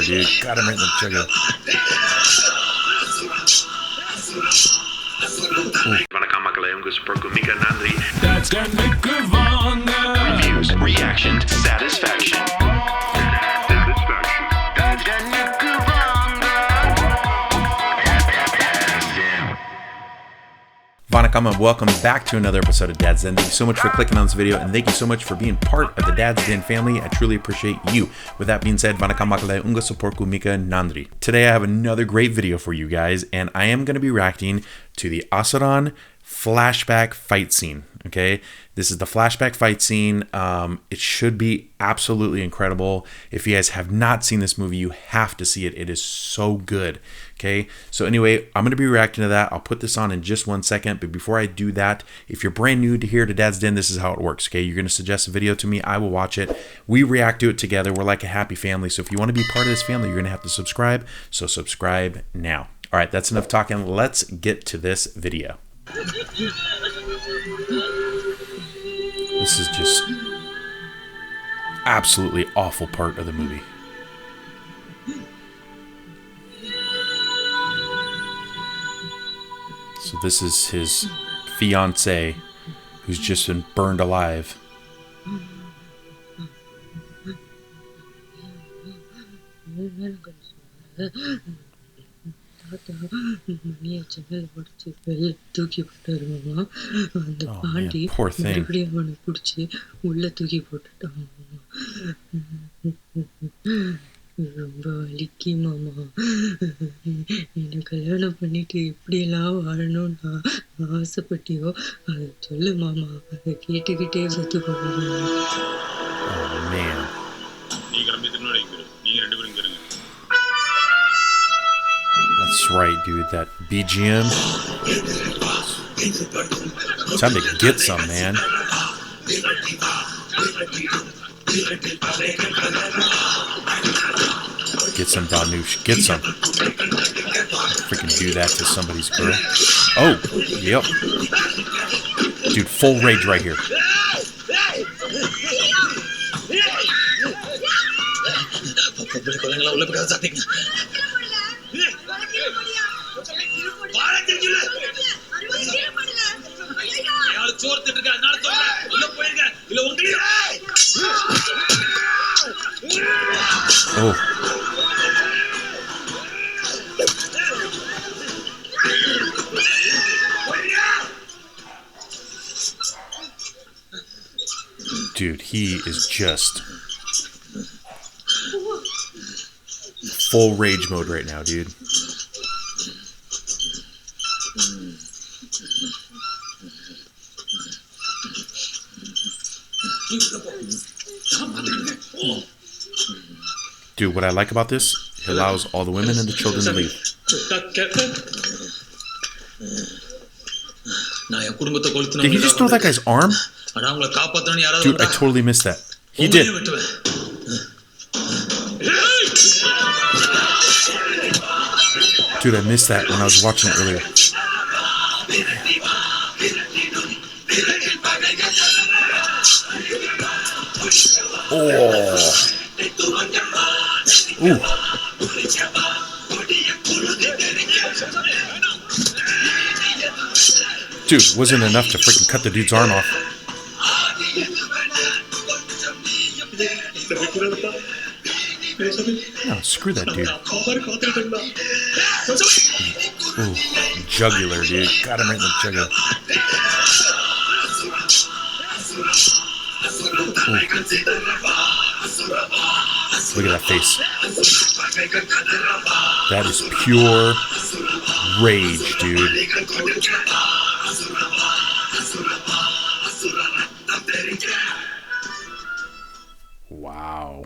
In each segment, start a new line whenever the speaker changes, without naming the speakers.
dude. Got him right in the jugular.
Reviews, reaction, satisfaction.
Vanakkam and welcome back to another episode of Dad's Den. Thank you so much for clicking on this video and thank you so much for being part of the Dad's Den family. I truly appreciate you. With that being said, Vanakkam makale unga supportku mika nandri. Today I have another great video for you guys and I am going to be reacting to the Asuran Flashback fight scene. Okay, this is the flashback fight scene. It should be absolutely incredible. If you guys have not seen this movie, you have to see it. It is so good. Okay, so anyway, I'm going to be reacting to that. I'll put this on in just 1 second. But before I do that, if you're brand new to here to Dad's Den, this is how it works. Okay, you're going to suggest a video to me. I will watch it. We react to it together. We're like a happy family. So if you want to be part of this family, you're going to have to subscribe. So subscribe now. All right, that's enough talking. Let's get to this video. This is just absolutely awful part of the movie. So this is his fiance who's just been burned alive. Oh man, poor thing.
ரொம்ப வலிக்கு மாமா. என்ன கல்யாணம் பண்ணிட்டு எப்படியெல்லாம் வாழணும்னு ஆசைப்பட்டியோ அதை சொல்லு மாமா. அதை கேட்டுக்கிட்டே செத்து போகணும்.
That's right, dude. That BGM. Time to get some, man. Get some, Dhanush. Get some. Freaking do that to somebody's girl. Oh, yep. Dude, full rage right here. Oh. Dude, he is just full rage mode right now, dude. Dude, what I like about this, he allows all the women and the children to leave. Did he just throw that guy's arm? Dude, I totally missed that. He did. Dude, I missed that when I was watching it earlier. Oh. Ooh. Dude, wasn't enough to freaking cut the dude's arm off. No, screw that dude. Ooh, jugular, dude. Got him right in the jugular. Ooh. Look at that face. That is pure rage, dude. Wow.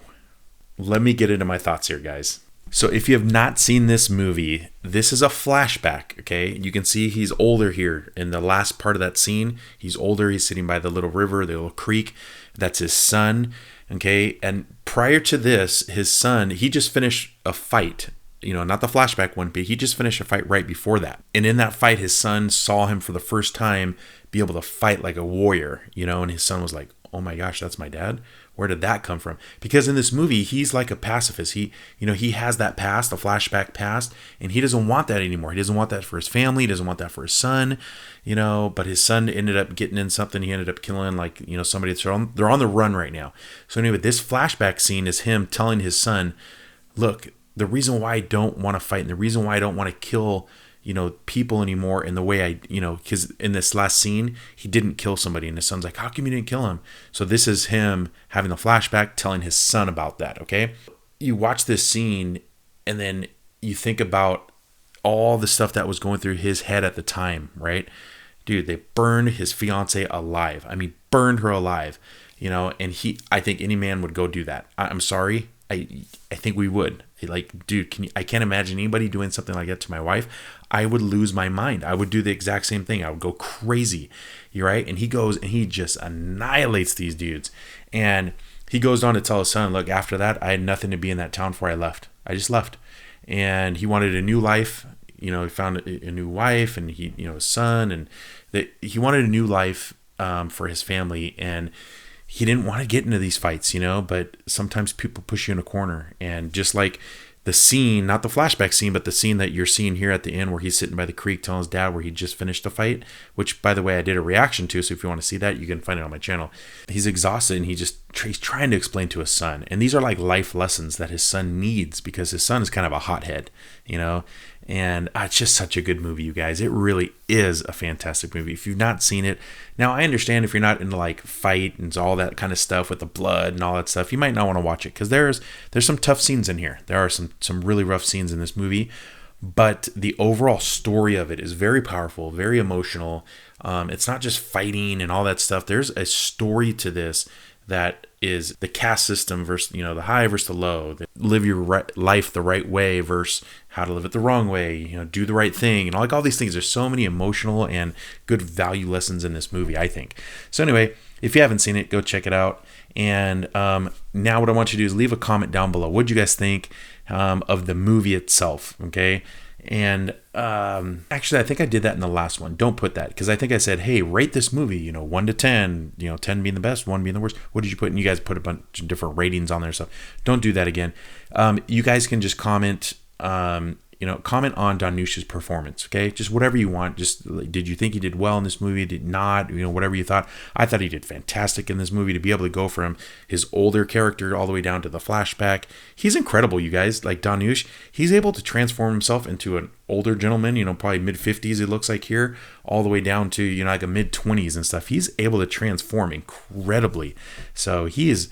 Let me get into my thoughts here, guys. So if you have not seen this movie, this is a flashback, okay? You can see he's older here in the last part of that scene. He's older. He's sitting by the little river, the little creek. That's his son, okay? And prior to this, his son, he just finished a fight. You know, not the flashback one, but he just finished a fight right before that. And in that fight, his son saw him for the first time be able to fight like a warrior, you know? And his son was like, oh my gosh, that's my dad? Where did that come from? Because in this movie, he's like a pacifist. He has that past, a flashback past, and he doesn't want that anymore. He doesn't want that for his family. He doesn't want that for his son, but his son ended up getting in something. He ended up killing somebody. They're on the run right now. So anyway, this flashback scene is him telling his son, look, the reason why I don't want to fight and the reason why I don't want to kill people anymore in the way because in this last scene, he didn't kill somebody. And his son's like, how come you didn't kill him? So this is him having the flashback telling his son about that, okay? You watch this scene and then you think about all the stuff that was going through his head at the time, right? Dude, they burned his fiance alive. I mean, burned her alive, and I think any man would go do that. I'm sorry. I think we would. Like, dude, I can't imagine anybody doing something like that to my wife. I would lose my mind. I would do the exact same thing. I would go crazy. You're right. And he goes and he just annihilates these dudes. And he goes on to tell his son, look, after that, I had nothing to be in that town before I left. I just left. And he wanted a new life. He found a new wife and his son, and he wanted a new life for his family. And he didn't want to get into these fights, but sometimes people push you in a corner. And just like the scene, not the flashback scene, but the scene that you're seeing here at the end where he's sitting by the creek telling his dad where he just finished the fight, which, by the way, I did a reaction to. So if you want to see that, you can find it on my channel. He's exhausted and he's trying to explain to his son. And these are like life lessons that his son needs because his son is kind of a hothead, And it's just such a good movie, you guys. It really is a fantastic movie. If you've not seen it, now I understand if you're not into like fight and all that kind of stuff with the blood and all that stuff, you might not want to watch it because there's some tough scenes in here. There are some really rough scenes in this movie, but the overall story of it is very powerful, very emotional. It's not just fighting and all that stuff. There's a story to this that is the caste system versus, the high versus the low. Live your life the right way versus how to live it the wrong way. Do the right thing and all these things. There's so many emotional and good value lessons in this movie, I think. So anyway, if you haven't seen it, go check it out. And now what I want you to do is leave a comment down below. What do you guys think of the movie itself? Okay. And actually, I think I did that in the last one. Don't put that because I think I said, hey, rate this movie, 1 to 10, 10 being the best, 1 being the worst. What did you put? And you guys put a bunch of different ratings on there. So don't do that again. You guys can just comment, comment on Dhanush's performance. Okay. Just whatever you want. Just did you think he did well in this movie? Did not, whatever you thought. I thought he did fantastic in this movie to be able to go from his older character all the way down to the flashback. He's incredible, you guys. Like Dhanush, he's able to transform himself into an older gentleman, probably mid-50s it looks like here, all the way down to, like a mid-20s and stuff. He's able to transform incredibly. So he's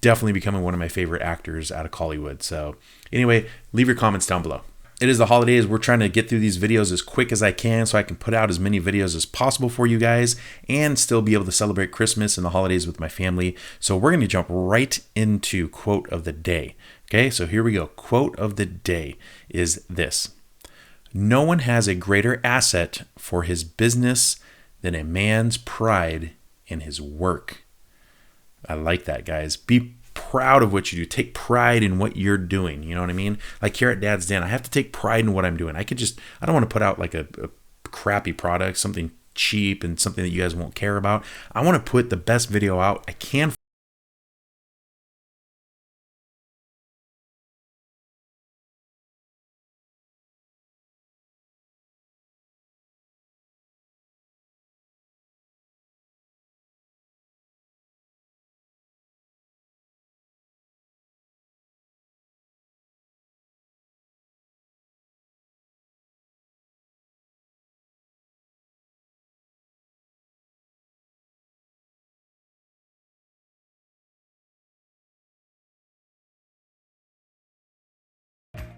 definitely becoming one of my favorite actors out of Hollywood. So anyway, leave your comments down below. It is the holidays. We're trying to get through these videos as quick as I can so I can put out as many videos as possible for you guys and still be able to celebrate Christmas and the holidays with my family. So we're going to jump right into quote of the day. Okay, so here we go. Quote of the day is this. No one has a greater asset for his business than a man's pride in his work. I like that, guys. Be proud of what you do. Take pride in what you're doing. You know what I mean? Like here at Dad's Den, I have to take pride in what I'm doing. I don't want to put out like a crappy product, something cheap and something that you guys won't care about. I want to put the best video out I can